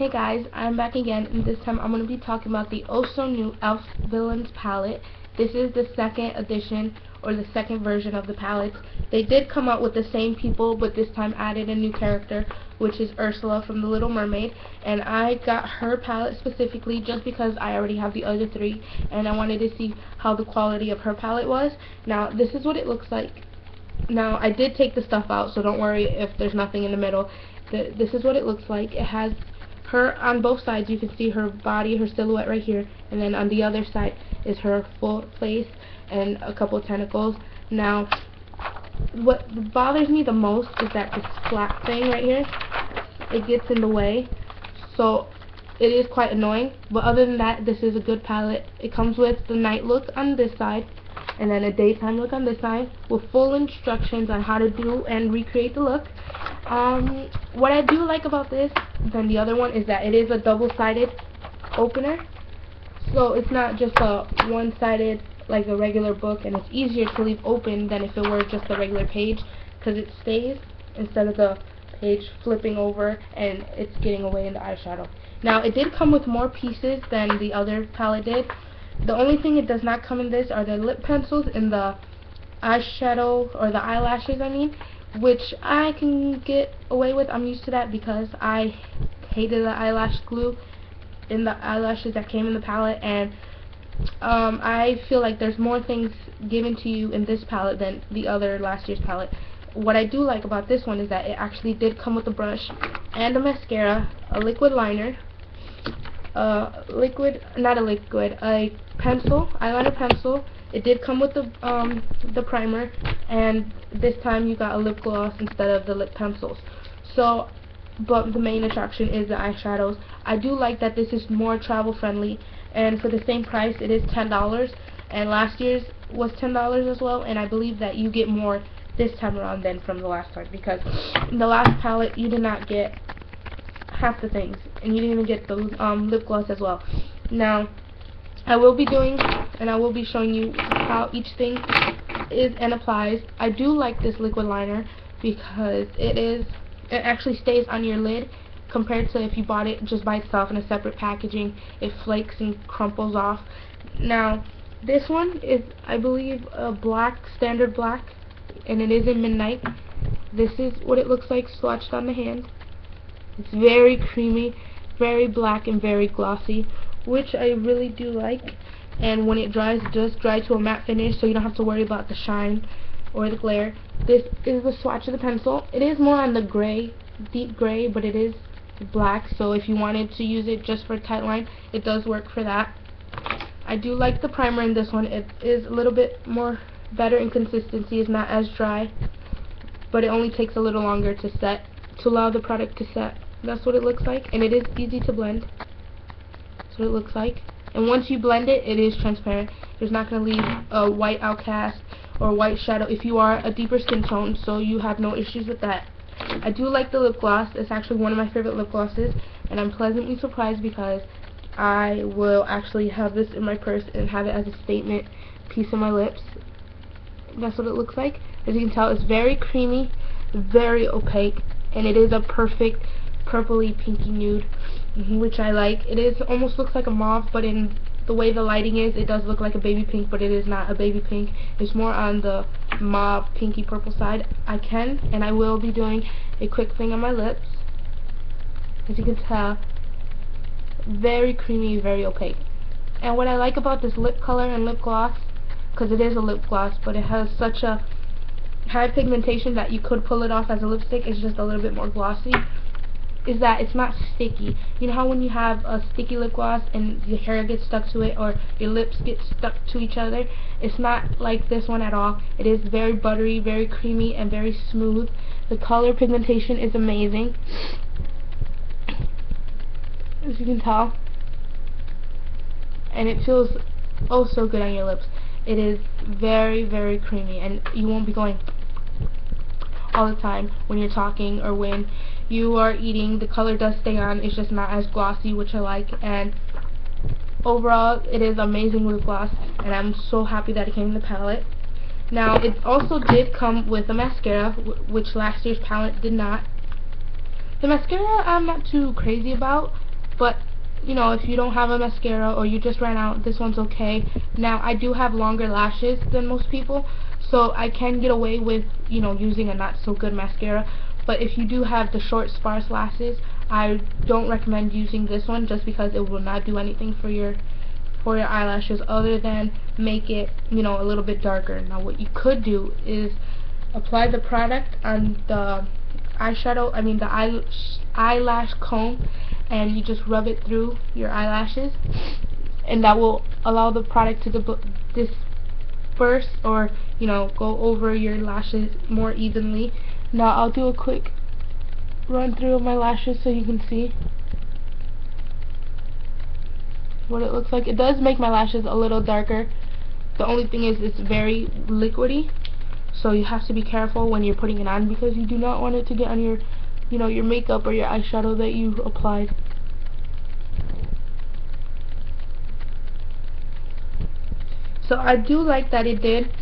Hey guys, I'm back again, and this time I'm going to be talking about the also new Elf Villains palette. This is the second edition, or the second version of the palettes. They did come out with the same people, but this time added a new character, which is Ursula from The Little Mermaid. And I got her palette specifically just because I already have the other three, and I wanted to see how the quality of her palette was. Now, this is what it looks like. Now, I did take the stuff out, so don't worry if there's nothing in the middle. This is what it looks like. It has her on both sides. You can see her body, her silhouette right here, and then on the other side is her full face and a couple of tentacles. Now, what bothers me the most is that this flap thing right here, it gets in the way, so it is quite annoying. But other than that, this is a good palette. It comes with the night look on this side, and then a daytime look on this side, with full instructions on how to do and recreate the look. What I do like about this than the other one is that it is a double-sided opener, so it's not just a one-sided like a regular book, and it's easier to leave open than if it were just a regular page, because it stays instead of the page flipping over and it's getting away in the eyeshadow. Now, it did come with more pieces than the other palette did. The only thing it does not come in this are the lip pencils and the eyeshadow, or the eyelashes I mean, which I can get away with. I'm used to that because I hated the eyelash glue in the eyelashes that came in the palette, and I feel like there's more things given to you in this palette than the other last year's palette. What I do like about this one is that it actually did come with a brush and a mascara, a liquid liner, a pencil, eyeliner pencil. It did come with the primer, and this time you got a lip gloss instead of the lip pencils. So, but the main attraction is the eyeshadows. I do like that this is more travel friendly, and for the same price it is $10, and last year's was $10 as well, and I believe that you get more this time around than from the last time, because in the last palette you did not get half the things, and you didn't even get the lip gloss as well. Now, I will be doing, and I will be showing you how each thing is and applies. I do like this liquid liner because it actually stays on your lid, compared to if you bought it just by itself in a separate packaging. It flakes and crumples off. Now, this one is, I believe, a black, standard black, and it is in midnight. This is what it looks like swatched on the hand. It's very creamy, very black, and very glossy, which I really do like. And when it dries, it does dry to a matte finish, so you don't have to worry about the shine or the glare. This is the swatch of the pencil. It is more on the gray, deep gray, but it is black, so if you wanted to use it just for a tight line, it does work for that. I do like the primer in this one. It is a little bit more better in consistency. It's not as dry, but it only takes a little longer to set, to allow the product to set. That's what it looks like, and it is easy to blend. That's what it looks like. And once you blend it, it is transparent. It's not going to leave a white outcast or white shadow if you are a deeper skin tone, so you have no issues with that. I do like the lip gloss. It's actually one of my favorite lip glosses, and I'm pleasantly surprised because I will actually have this in my purse and have it as a statement piece on my lips. That's what it looks like. As you can tell, it's very creamy, very opaque, and it is a perfect purpley pinky nude, which I like. It is almost looks like a mauve, but in the way the lighting is, it does look like a baby pink, but it is not a baby pink. It's more on the mauve pinky purple side. I can and I will be doing a quick thing on my lips. As you can tell, very creamy, very opaque. And what I like about this lip color and lip gloss, because it is a lip gloss, but it has such a high pigmentation that you could pull it off as a lipstick, it's just a little bit more glossy, is that it's not sticky. You know how when you have a sticky lip gloss and your hair gets stuck to it, or your lips get stuck to each other? It's not like this one at all. It is very buttery, very creamy, and very smooth. The color pigmentation is amazing, as you can tell, and it feels oh so good on your lips. It is very, very creamy, and you won't be going all the time when you're talking or when you are eating. The color does stay on. It's just not as glossy, which I like. And overall, it is amazing lip gloss, and I'm so happy that it came in the palette. Now, it also did come with a mascara, which last year's palette did not. The mascara I'm not too crazy about. But you know, if you don't have a mascara or you just ran out, this one's okay. Now, I do have longer lashes than most people, so I can get away with, you know, using a not so good mascara. But if you do have the short, sparse lashes, I don't recommend using this one, just because it will not do anything for your eyelashes other than make it, you know, a little bit darker. Now, what you could do is apply the product on the eyeshadow, I mean the eyelash comb, and you just rub it through your eyelashes, and that will allow the product to disperse, or, you know, go over your lashes more evenly. Now I'll do a quick run through of my lashes so you can see what it looks like. It does make my lashes a little darker. The only thing is it's very liquidy, so you have to be careful when you're putting it on, because you do not want it to get on your, you know, your makeup or your eyeshadow that you applied. So I do like that it did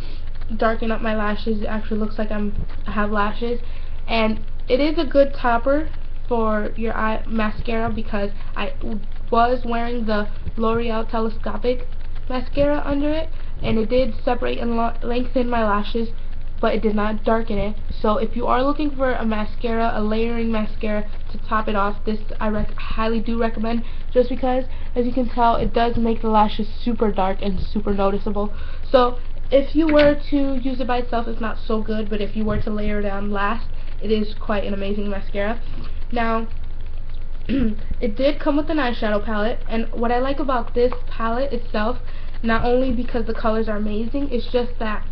darken up my lashes. It actually looks like I have lashes, and it is a good topper for your eye mascara, because I was wearing the L'Oreal Telescopic mascara under it, and it did separate and lengthen my lashes, but it did not darken it. So if you are looking for a mascara, a layering mascara to top it off, this I highly do recommend, just because, as you can tell, it does make the lashes super dark and super noticeable. So if you were to use it by itself, it's not so good, but if you were to layer it on last, it is quite an amazing mascara. Now, it did come with an eyeshadow palette, and what I like about this palette itself, not only because the colors are amazing, it's just that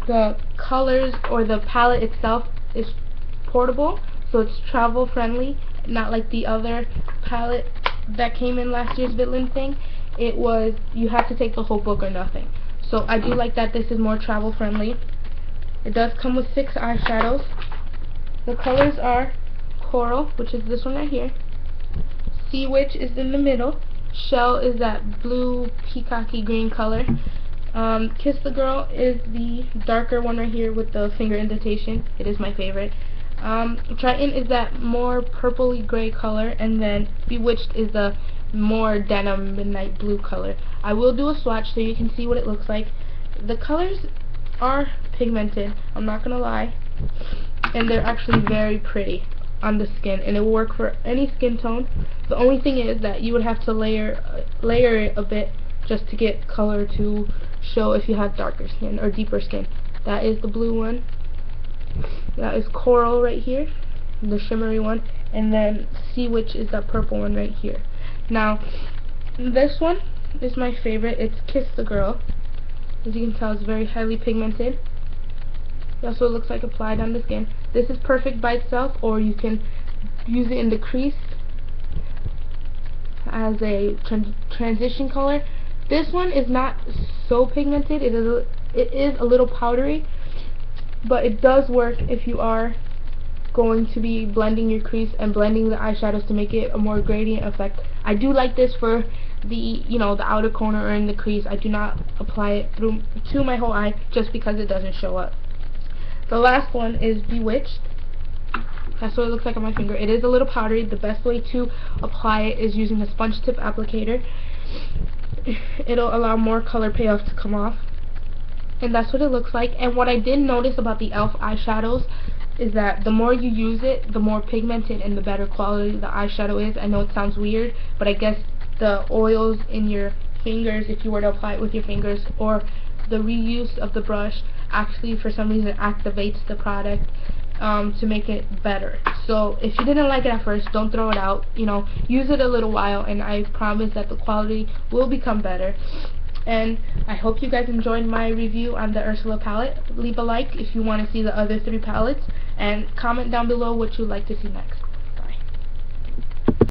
the colors, or the palette itself, is portable, so it's travel friendly, not like the other palette that came in last year's Villian thing. It was, you have to take the whole book or nothing. So I do like that this is more travel friendly. It does come with 6 eyeshadows. The colors are Coral, which is this one right here. Sea Witch is in the middle. Shell is that blue peacocky green color. Kiss the Girl is the darker one right here with the finger indentation. It is my favorite. Triton is that more purpley gray color, and then Bewitched is the more denim midnight blue color. I will do a swatch so you can see what it looks like. The colors are pigmented, I'm not gonna lie, and they're actually very pretty on the skin, and it will work for any skin tone. The only thing is that you would have to layer it a bit just to get color to show if you have darker skin or deeper skin. That is the blue one. That is Coral right here, the shimmery one, and then Sea Witch is that purple one right here. Now, this one is my favorite. It's Kiss the Girl. As you can tell, it's very highly pigmented. That's what it looks like applied on the skin. This is perfect by itself, or you can use it in the crease as a transition color. This one is not so pigmented. It is a little powdery, but it does work if you are going to be blending your crease and blending the eyeshadows to make it a more gradient effect. I do like this for the, you know, the outer corner or in the crease. I do not apply it to my whole eye, just because it doesn't show up. The last one is Bewitched. That's what it looks like on my finger. It is a little powdery. The best way to apply it is using a sponge tip applicator. It'll allow more color payoff to come off. And that's what it looks like. And what I did notice about the e.l.f. eyeshadows is that the more you use it, the more pigmented and the better quality the eyeshadow is. I know it sounds weird, but I guess the oils in your fingers, if you were to apply it with your fingers, or the reuse of the brush, actually for some reason activates the product to make it better. So if you didn't like it at first, don't throw it out. You know, use it a little while, and I promise that the quality will become better. And I hope you guys enjoyed my review on the Ursula palette. Leave a like if you want to see the other 3 palettes, and comment down below what you'd like to see next.